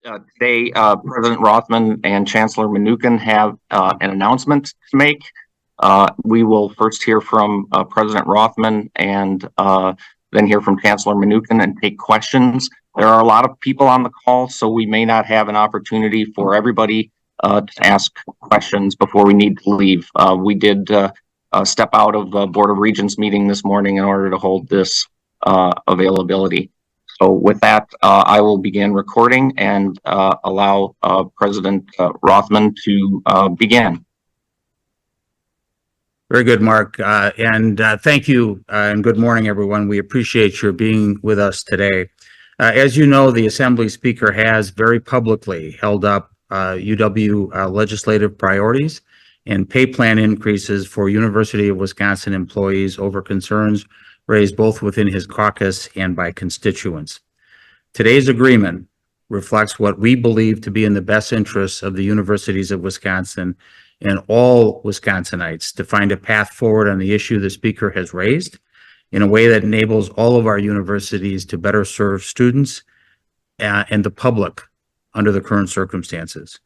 Today, President Rothman and Chancellor Mnuchin have an announcement to make. We will first hear from President Rothman and then hear from Chancellor Mnuchin and take questions. There are a lot of people on the call, so we may not have an opportunity for everybody to ask questions before we need to leave. We did step out of the Board of Regents meeting this morning in order to hold this availability. So with that, I will begin recording and allow President Rothman to begin. Very good, Mark. And thank you and good morning, everyone. We appreciate your being with us today. As you know, the Assembly Speaker has very publicly held up UW legislative priorities and pay plan increases for University of Wisconsin employees over concerns raised both within his caucus and by constituents. Today's agreement reflects what we believe to be in the best interests of the universities of Wisconsin and all Wisconsinites to find a path forward on the issue the Speaker has raised in a way that enables all of our universities to better serve students and the public under the current circumstances.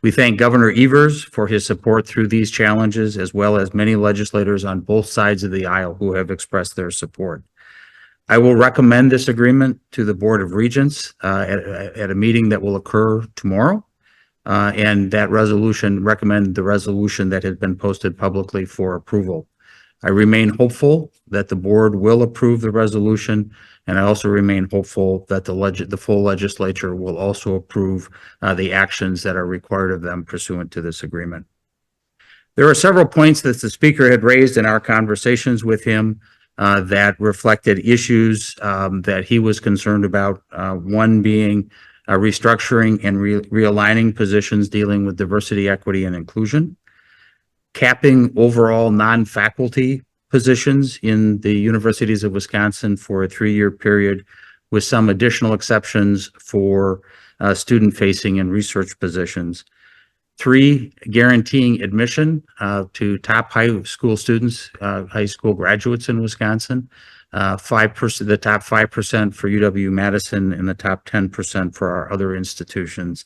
We thank Governor Evers for his support through these challenges, as well as many legislators on both sides of the aisle who have expressed their support. I will recommend this agreement to the Board of Regents at a meeting that will occur tomorrow, and that recommend the resolution that has been posted publicly for approval. I remain hopeful that the board will approve the resolution, and I also remain hopeful that the full legislature will also approve the actions that are required of them pursuant to this agreement. There are several points that the Speaker had raised in our conversations with him that reflected issues that he was concerned about, one being restructuring and realigning positions dealing with diversity, equity, and inclusion, capping overall non-faculty positions in the universities of Wisconsin for a 3-year period with some additional exceptions for student-facing and research positions. 3, guaranteeing admission to top high school students, high school graduates in Wisconsin, 5%, the top 5% for UW-Madison and the top 10% for our other institutions.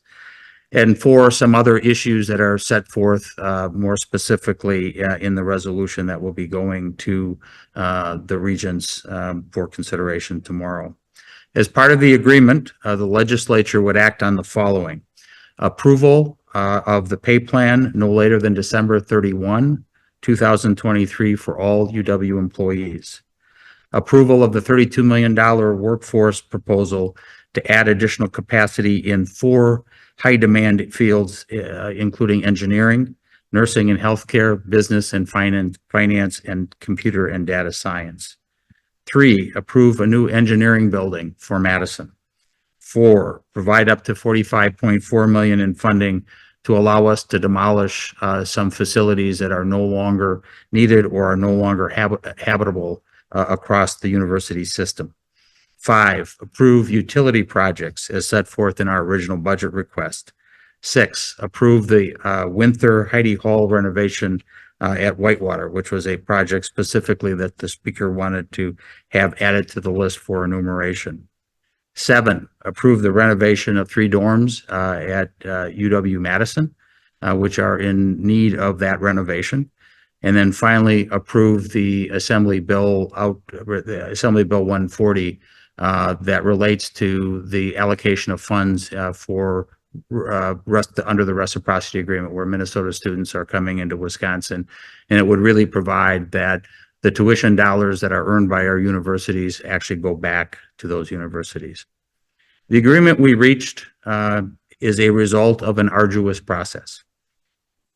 And 4, some other issues that are set forth more specifically in the resolution that will be going to the regents for consideration tomorrow. As part of the agreement, the legislature would act on the following: approval of the pay plan no later than December 31, 2023 for all UW employees. Approval of the $32 million workforce proposal to add additional capacity in 4 high-demand fields, including engineering, nursing and healthcare, business and finance, and computer and data science. 3, approve a new engineering building for Madison. 4, provide up to $45.4 million in funding to allow us to demolish some facilities that are no longer needed or are no longer habitable across the university system. 5, approve utility projects as set forth in our original budget request. 6, approve the Winther Heidi Hall renovation at Whitewater, which was a project specifically that the Speaker wanted to have added to the list for enumeration. 7, approve the renovation of 3 dorms at UW-Madison, which are in need of that renovation. And then finally, approve the Assembly Bill 140 that relates to the allocation of funds for under the reciprocity agreement, where Minnesota students are coming into Wisconsin. And it would really provide that the tuition dollars that are earned by our universities actually go back to those universities. The agreement we reached is a result of an arduous process.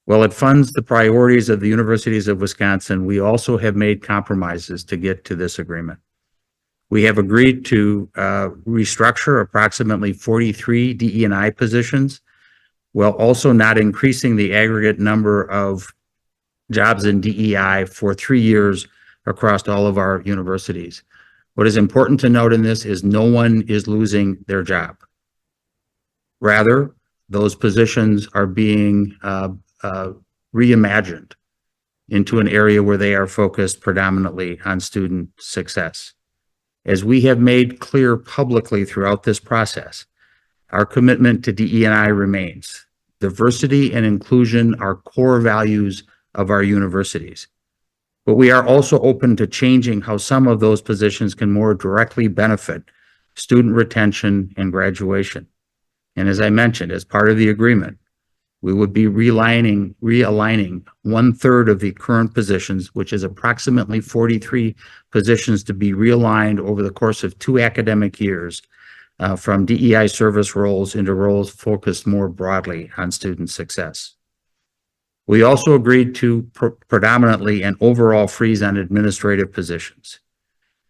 While it funds the priorities of the universities of Wisconsin, we also have made compromises to get to this agreement. We have agreed to restructure approximately 43 DE&I positions, while also not increasing the aggregate number of jobs in DEI for 3 years across all of our universities. What is important to note in this is no one is losing their job. Rather, those positions are being reimagined into an area where they are focused predominantly on student success. As we have made clear publicly throughout this process, Our commitment to DE&I remains. Diversity and inclusion are core values of our universities. But we are also open to changing how some of those positions can more directly benefit student retention and graduation. And as I mentioned, as part of the agreement, we would be realigning 1/3 of the current positions, which is approximately 43 positions, to be realigned over the course of 2 academic years from DEI service roles into roles focused more broadly on student success. We also agreed to predominantly an overall freeze on administrative positions.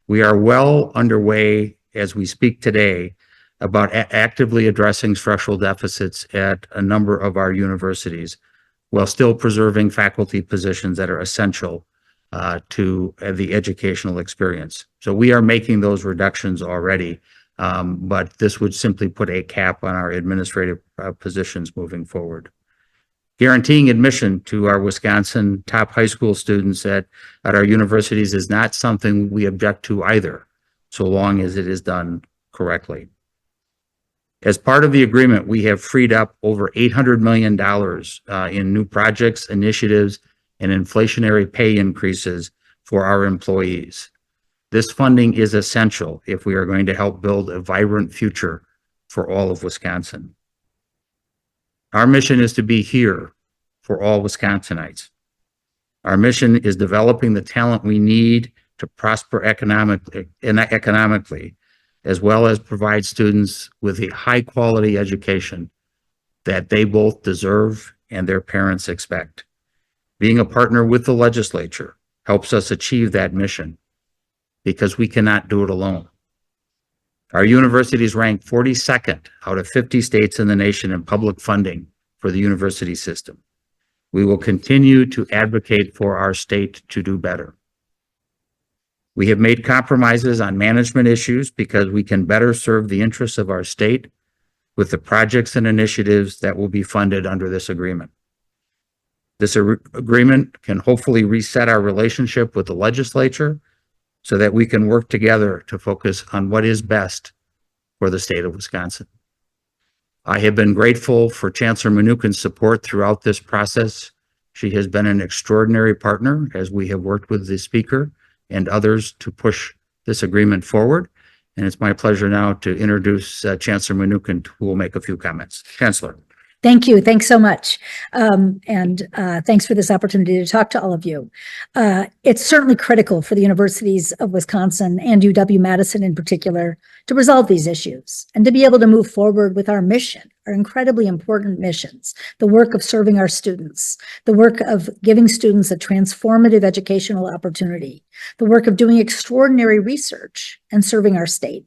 We are well underway as we speak today about actively addressing structural deficits at a number of our universities while still preserving faculty positions that are essential to the educational experience. So we are making those reductions already, but this would simply put a cap on our administrative positions moving forward. Guaranteeing admission to our Wisconsin top high school students at our universities is not something we object to either, so long as it is done correctly. As part of the agreement, we have freed up over $800 million in new projects, initiatives, and inflationary pay increases for our employees. This funding is essential if we are going to help build a vibrant future for all of Wisconsin. Our mission is to be here for all Wisconsinites. Our mission is developing the talent we need to prosper economically, as well as provide students with a high-quality education that they both deserve and their parents expect. Being a partner with the legislature helps us achieve that mission because we cannot do it alone. Our universities rank 42nd out of 50 states in the nation in public funding for the university system. We will continue to advocate for our state to do better. We have made compromises on management issues because we can better serve the interests of our state with the projects and initiatives that will be funded under this agreement. This agreement can hopefully reset our relationship with the legislature so that we can work together to focus on what is best for the state of Wisconsin. I have been grateful for Chancellor Mnuchin's support throughout this process. She has been an extraordinary partner as we have worked with the Speaker and others to push this agreement forward. And it's my pleasure now to introduce Chancellor Mnuchin, who will make a few comments. Chancellor. Thank you. Thanks so much. Thanks for this opportunity to talk to all of you. It's certainly critical for the universities of Wisconsin and UW-Madison in particular to resolve these issues and to be able to move forward with our mission, our incredibly important missions, the work of serving our students, the work of giving students a transformative educational opportunity, the work of doing extraordinary research and serving our state.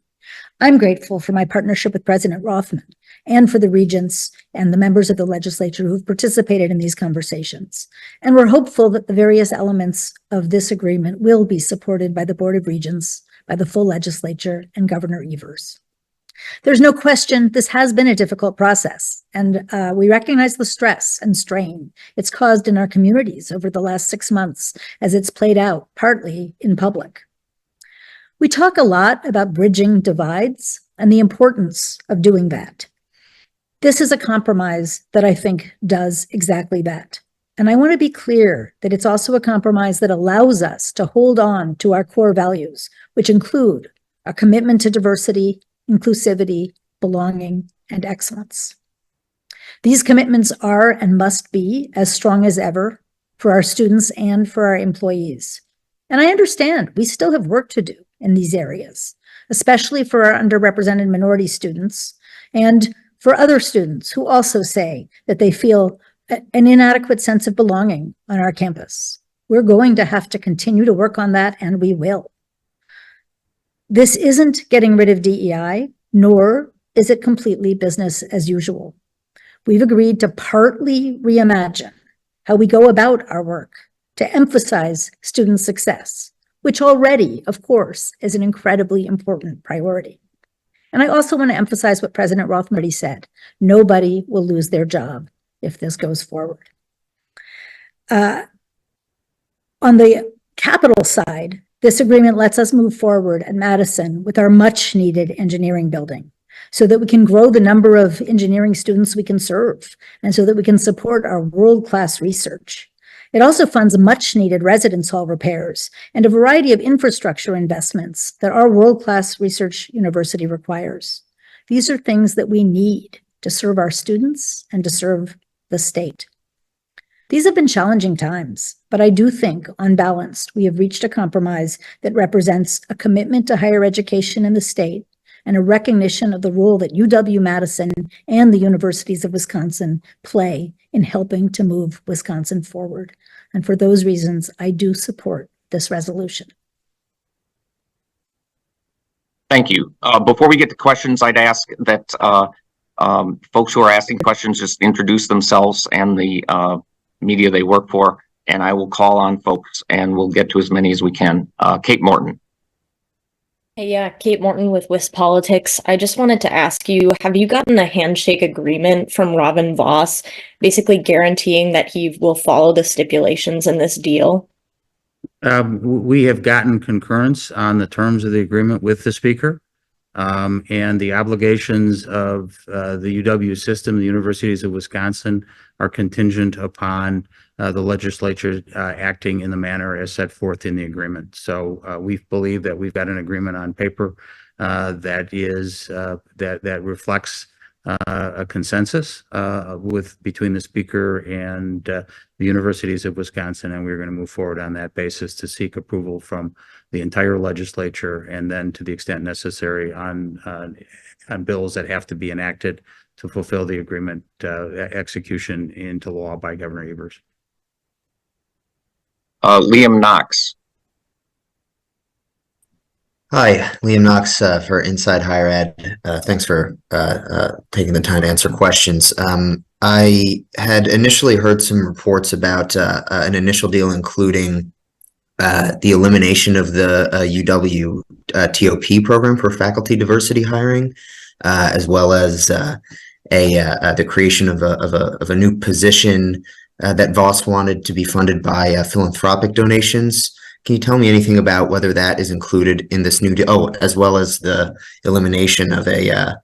I'm grateful for my partnership with President Rothman and for the regents and the members of the legislature who've participated in these conversations. And we're hopeful that the various elements of this agreement will be supported by the Board of Regents, by the full legislature, and Governor Evers. There's no question this has been a difficult process, and we recognize the stress and strain it's caused in our communities over the last 6 months as it's played out partly in public. We talk a lot about bridging divides and the importance of doing that. This is a compromise that I think does exactly that. And I want to be clear that it's also a compromise that allows us to hold on to our core values, which include a commitment to diversity, inclusivity, belonging, and excellence. These commitments are and must be as strong as ever for our students and for our employees. And I understand we still have work to do in these areas, especially for our underrepresented minority students and for other students who also say that they feel an inadequate sense of belonging on our campus. We're going to have to continue to work on that, and we will. This isn't getting rid of DEI, nor is it completely business as usual. We've agreed to partly reimagine how we go about our work to emphasize student success, which already, of course, is an incredibly important priority. And I also want to emphasize what President Rothman already said. Nobody will lose their job if this goes forward. On the capital side, this agreement lets us move forward at Madison with our much-needed engineering building. so that we can grow the number of engineering students we can serve, and so that we can support our world-class research. It also funds much needed residence hall repairs and a variety of infrastructure investments that our world-class research university requires. These are things that we need to serve our students and to serve the state. These have been challenging times, but I do think, on balance, we have reached a compromise that represents a commitment to higher education in the state and a recognition of the role that UW-Madison and the universities of Wisconsin play in helping to move Wisconsin forward. And for those reasons, I do support this resolution. Thank you. Before we get to questions, I'd ask that folks who are asking questions just introduce themselves and the media they work for, and I will call on folks and we'll get to as many as we can. Kate Morton. Hey, yeah, Kate Morton with Wisp Politics. I just wanted to ask you, have you gotten a handshake agreement from Robin Voss, basically guaranteeing that he will follow the stipulations in this deal? We have gotten concurrence on the terms of the agreement with the speaker, and the obligations of the UW system, the universities of Wisconsin, are contingent upon the legislature acting in the manner as set forth in the agreement. So we believe that we've got an agreement on paper that reflects a consensus between the speaker and the universities of Wisconsin, and we're going to move forward on that basis to seek approval from the entire legislature, and then, to the extent necessary, on bills that have to be enacted to fulfill the agreement execution into law by Governor Evers. Liam Knox. Hi, Liam Knox for Inside Higher Ed. Thanks for taking the time to answer questions. I had initially heard some reports about an initial deal including the elimination of the UW TOP program for faculty diversity hiring, as well as the creation of a new position that Voss wanted to be funded by philanthropic donations. Can you tell me anything about whether that is included in this new deal? Oh, as well as the elimination of a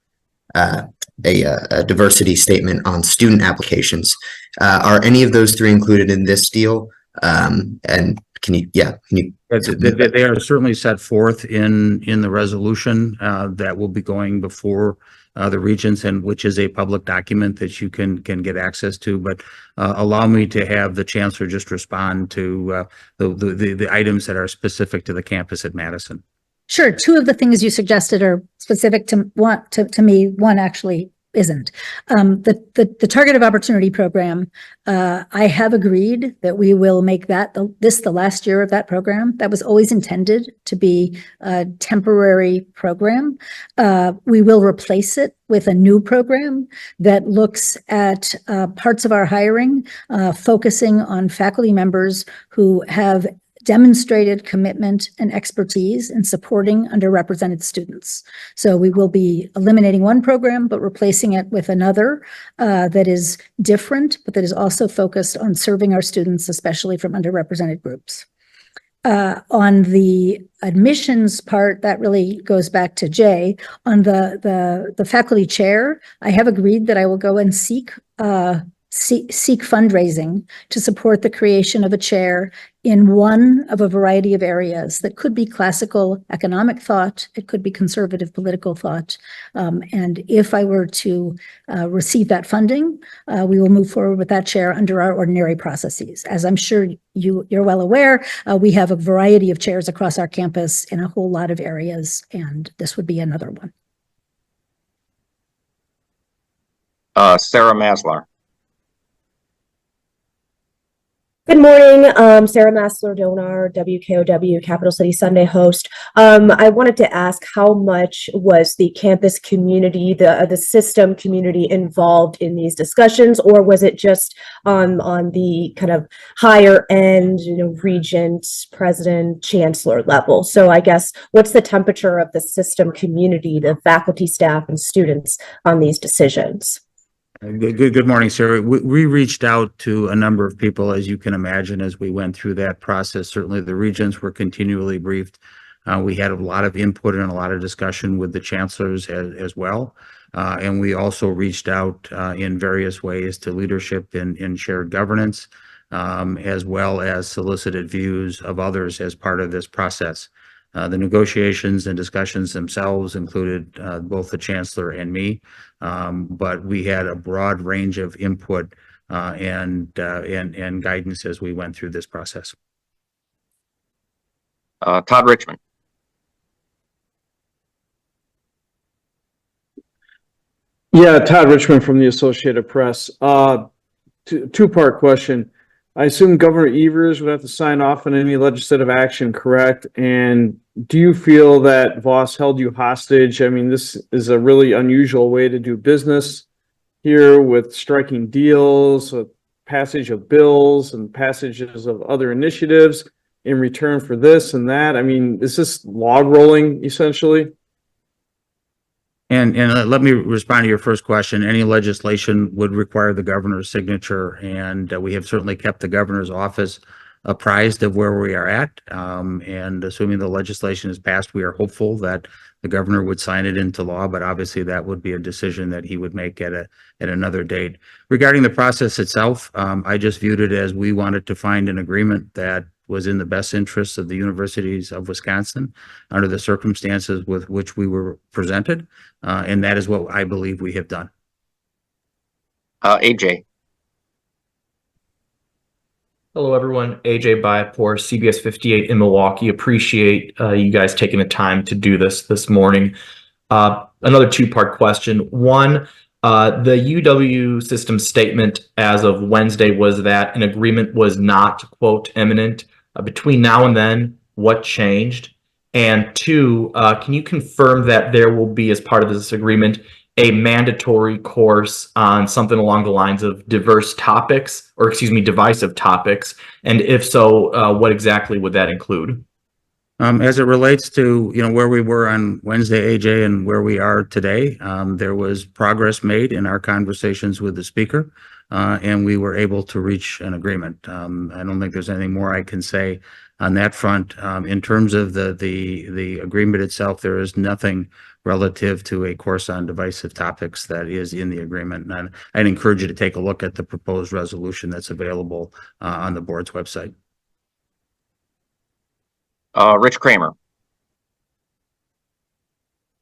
diversity statement on student applications. Are any of those three included in this deal? And can you? They are certainly set forth in the resolution that will be going before the regents, and which is a public document that you can get access to. But allow me to have the chancellor just respond to the items that are specific to the campus at Madison. Sure. Two of the things you suggested are specific to me. One actually isn't. The Targeted Opportunity Program, I have agreed that we will make that the last year of that program. That was always intended to be a temporary program. We will replace it with a new program that looks at parts of our hiring, focusing on faculty members who have demonstrated commitment and expertise in supporting underrepresented students. So we will be eliminating one program, but replacing it with another that is different, but that is also focused on serving our students, especially from underrepresented groups. On the admissions part, that really goes back to Jay. On the faculty chair, I have agreed that I will go and seek fundraising to support the creation of a chair in one of a variety of areas that could be classical economic thought, it could be conservative political thought. And if I were to receive that funding, we will move forward with that chair under our ordinary processes. As I'm sure you're well aware, we have a variety of chairs across our campus in a whole lot of areas, and this would be another one. Sarah Maslar. Good morning, Sarah Masler-Donar, WKOW Capital City Sunday host. I wanted to ask, how much was the campus community, the system community, involved in these discussions, or was it just on the kind of higher end, regent, president, chancellor level? So I guess, what's the temperature of the system community, the faculty, staff, and students on these decisions? Good morning, Sarah. We reached out to a number of people, as you can imagine, as we went through that process. Certainly the regents were continually briefed We had a lot of input and a lot of discussion with the chancellors as well. And we also reached out in various ways to leadership in shared governance, as well as solicited views of others as part of this process. The negotiations and discussions themselves included both the chancellor and me, but we had a broad range of input and guidance as we went through this process. Todd Richmond. Yeah, Todd Richmond from the Associated Press. Two-part question. I assume Governor Evers would have to sign off on any legislative action, correct? And do you feel that Voss held you hostage? I mean, this is a really unusual way to do business here with striking deals, with passage of bills and passages of other initiatives in return for this and that. I mean, is this log rolling essentially? And let me respond to your first question. Any legislation would require the governor's signature, and we have certainly kept the governor's office apprised of where we are at. And assuming the legislation is passed, we are hopeful that the governor would sign it into law, but obviously that would be a decision that he would make at another date. Regarding the process itself, I just viewed it as we wanted to find an agreement that was in the best interests of the universities of Wisconsin under the circumstances with which we were presented. And that is what I believe we have done. AJ. Hello, everyone. AJ Bayapur, CBS 58 in Milwaukee. Appreciate you guys taking the time to do this morning. Another two-part question. One, the UW system statement as of Wednesday was that an agreement was not, quote, imminent. Between now and then, what changed? And two, can you confirm that there will be, as part of this agreement, a mandatory course on something along the lines of divisive topics? And if so, what exactly would that include? As it relates to, where we were on Wednesday, AJ, and where we are today, there was progress made in our conversations with the speaker, and we were able to reach an agreement. I don't think there's anything more I can say on that front. In terms of the agreement itself, there is nothing relative to a course on divisive topics that is in the agreement. And I'd encourage you to take a look at the proposed resolution that's available on the board's website. Rich Kramer.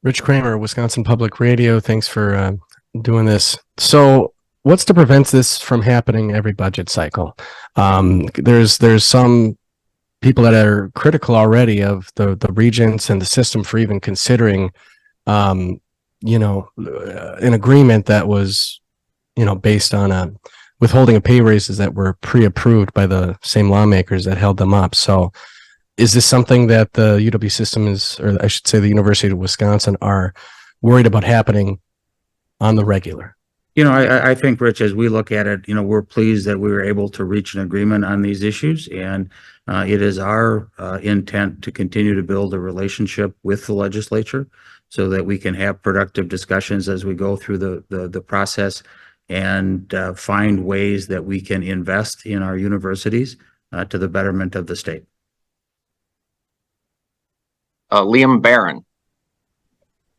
Rich Kramer, Wisconsin Public Radio. Thanks for doing this. So what's to prevent this from happening every budget cycle? There's some people that are critical already of the regents and the system for even considering, an agreement that was, based on withholding of pay raises that were pre-approved by the same lawmakers that held them up. So is this something that the UW system is, or I should say the University of Wisconsin, are worried about happening on the regular? I think, Rich, as we look at it, we're pleased that we were able to reach an agreement on these issues. And it is our intent to continue to build a relationship with the legislature so that we can have productive discussions as we go through the process and find ways that we can invest in our universities to the betterment of the state. Liam Barron.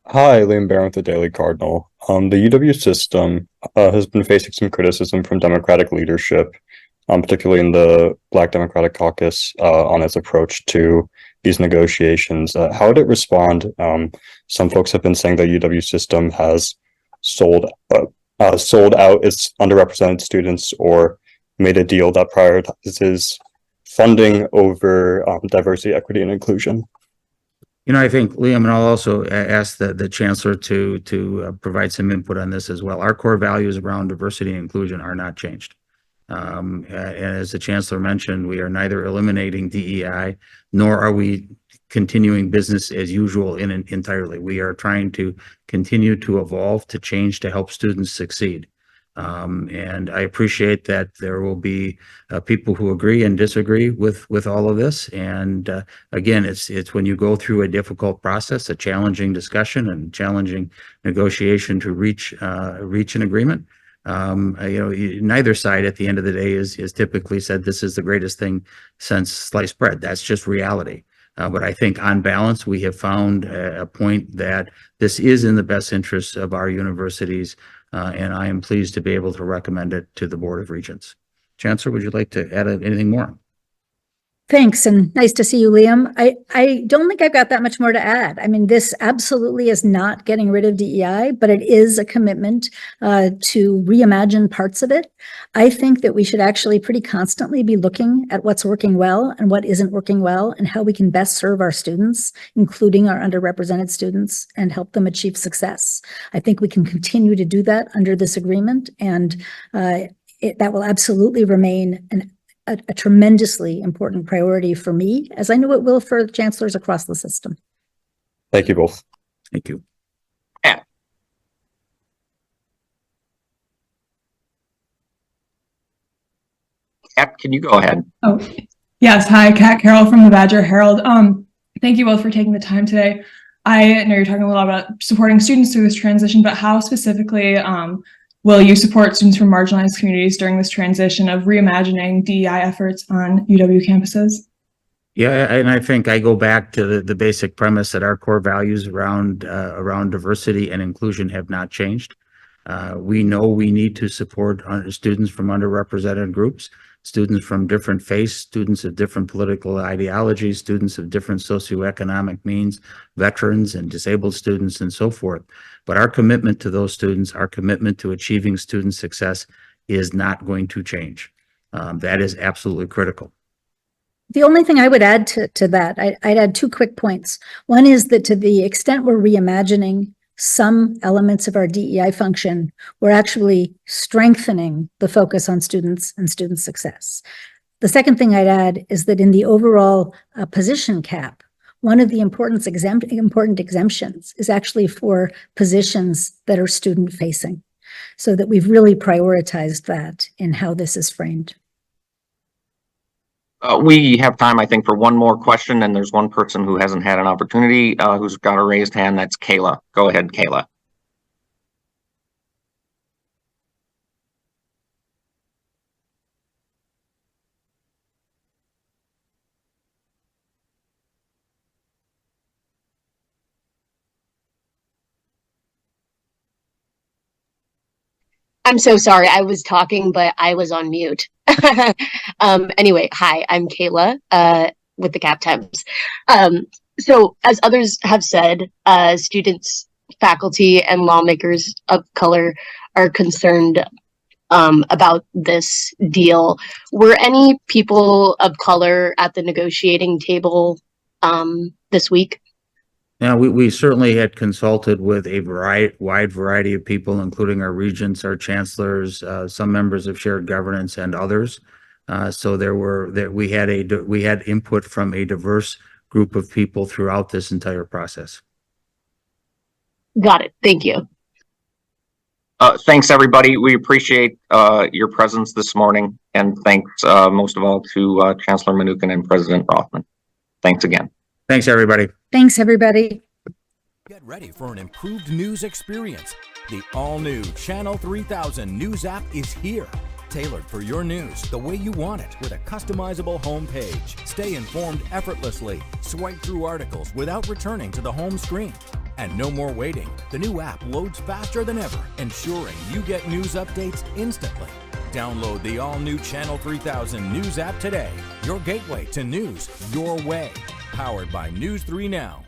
Hi, Liam Barron with the Daily Cardinal. The UW system has been facing some criticism from Democratic leadership, particularly in the Black Democratic Caucus, on its approach to these negotiations. How would it respond? Some folks have been saying the UW system has sold out its underrepresented students or made a deal that prioritizes funding over diversity, equity, and inclusion. I think, Liam, and I'll also ask the chancellor to provide some input on this as well. Our core values around diversity and inclusion are not changed. And as the chancellor mentioned, we are neither eliminating DEI, nor are we continuing business as usual entirely. We are trying to continue to evolve, to change, to help students succeed. And I appreciate that there will be people who agree and disagree with all of this. And again, it's when you go through a difficult process, a challenging discussion and challenging negotiation to reach an agreement. Neither side at the end of the day is typically said this is the greatest thing since sliced bread. That's just reality. But I think on balance, we have found a point that this is in the best interests of our universities, and I am pleased to be able to recommend it to the Board of Regents. Chancellor, would you like to add anything more? Thanks, and nice to see you, Liam. I don't think I've got that much more to add. I mean, this absolutely is not getting rid of DEI, but it is a commitment to reimagine parts of it. I think that we should actually pretty constantly be looking at what's working well and what isn't working well, and how we can best serve our students, including our underrepresented students, and help them achieve success. I think we can continue to do that under this agreement, and that will absolutely remain a tremendously important priority for me, as I know it will for chancellors across the system. Thank you both. Thank you. Kat, can you go ahead? Oh, yes. Hi, Kat Carroll from the Badger Herald. Thank you both for taking the time today. I know you're talking a little about supporting students through this transition, but how specifically will you support students from marginalized communities during this transition of reimagining DEI efforts on UW campuses? Yeah, and I think I go back to the basic premise that our core values around diversity and inclusion have not changed. We know we need to support students from underrepresented groups, students from different faiths, students of different political ideologies, students of different socioeconomic means, veterans and disabled students, and so forth. But our commitment to those students, our commitment to achieving student success is not going to change. That is absolutely critical. The only thing I would add to that, I'd add two quick points. One is that to the extent we're reimagining some elements of our DEI function, we're actually strengthening the focus on students and student success. The second thing I'd add is that in the overall position cap, one of the important exemptions is actually for positions that are student facing, so that we've really prioritized that in how this is framed. We have time, I think, for one more question, and there's one person who hasn't had an opportunity, who's got a raised hand. That's Kayla. Go ahead, Kayla. I'm so sorry. I was talking, but I was on mute. Anyway, hi, I'm Kayla with the Cap Times. So as others have said, students, faculty, and lawmakers of color are concerned about this deal. Were any people of color at the negotiating table this week? Now, we certainly had consulted with a wide variety of people, including our regents, our chancellors, some members of shared governance, and others. So we had input from a diverse group of people throughout this entire process. Got it. Thank you. Thanks, everybody. We appreciate your presence this morning, and thanks most of all to Chancellor Mnuchin and President Rothman. Thanks again. Thanks, everybody. Thanks, everybody. Get ready for an improved news experience. The all-new Channel 3000 news app is here. Tailored for your news the way you want it, with a customizable homepage. Stay informed effortlessly. Swipe through articles without returning to the home screen. And no more waiting. The new app loads faster than ever, ensuring you get news updates instantly. Download the all-new Channel 3000 news app today. Your gateway to news your way. Powered by News 3 Now.